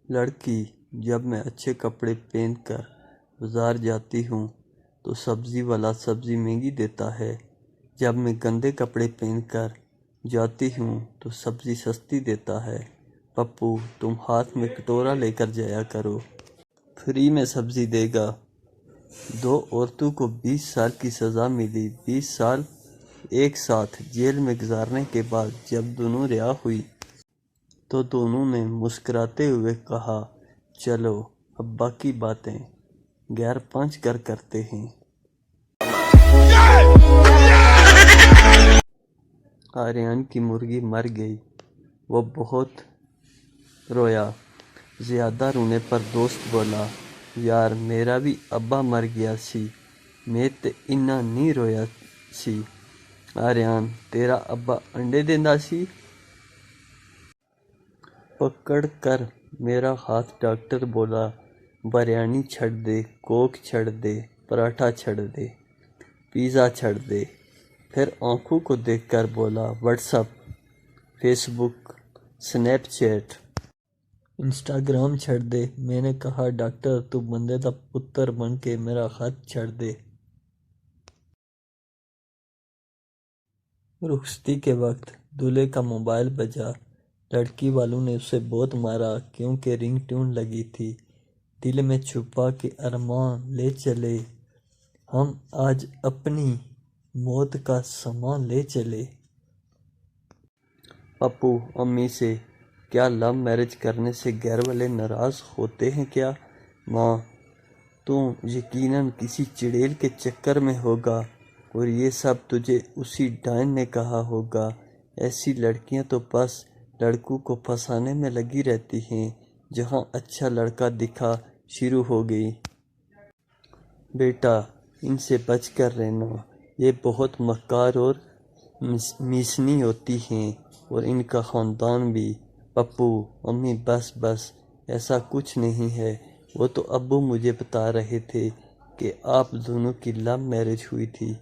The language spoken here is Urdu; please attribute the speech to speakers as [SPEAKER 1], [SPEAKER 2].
[SPEAKER 1] لڑکی: جب میں اچھے کپڑے پہن کر بازار جاتی ہوں تو سبزی والا سبزی مہنگی دیتا ہے، جب میں گندے کپڑے پہن کر جاتی ہوں تو سبزی سستی دیتا ہے۔ پپو: تم ہاتھ میں کٹورا لے کر جایا کرو، فری میں سبزی دے گا۔ دو عورتوں کو 20 سال کی سزا ملی۔ 20 سال ایک ساتھ جیل میں گزارنے کے بعد جب دونوں رہا ہوئی تو دونوں نے مسکراتے ہوئے کہا، چلو اب باقی باتیں غیر پنچ کر کرتے ہیں۔ آریان کی مرغی مر گئی، وہ بہت رویا۔ زیادہ رونے پر دوست بولا، یار میرا بھی ابا مر گیا سی، میں تے انہاں نہیں رویا سی۔ آریان: تیرا ابا انڈے دیندا سی؟ پکڑ کر میرا ہاتھ ڈاکٹر بولا، بریانی چھڑ دے، کوک چھڑ دے، پراٹھا چھڑ دے، پیزا چھڑ دے۔ پھر آنکھوں کو دیکھ کر بولا، واٹس ایپ، فیس بک، سنیپ چیٹ، انسٹاگرام چھڑ دے۔ میں نے کہا، ڈاکٹر تو بندے دا پتر بن کے میرا ہاتھ چھڑ دے۔ رخصتی کے وقت دولہے کا موبائل بجا۔ لڑکی والوں نے اسے بہت مارا کیونکہ رنگ ٹون لگی تھی۔ دل میں چھپا کے ارماں لے چلے، ہم آج اپنی موت کا سامان لے چلے۔ پپو امی سے: کیا لو میرج کرنے سے گھر والے ناراض ہوتے ہیں کیا؟ ماں: تو یقیناً کسی چڑیل کے چکر میں ہوگا اور یہ سب تجھے اسی ڈائن نے کہا ہوگا۔ ایسی لڑکیاں تو بس لڑکوں کو پھنسانے میں لگی رہتی ہیں۔ جہاں اچھا لڑکا دکھا شروع ہو گئی۔ بیٹا ان سے بچ کر رہنا، یہ بہت مکار اور میسنی ہوتی ہیں، اور ان کا خاندان بھی۔ پپو امی: بس بس، ایسا کچھ نہیں ہے، وہ تو ابو مجھے بتا رہے تھے کہ آپ دونوں کی لو میرج ہوئی تھی۔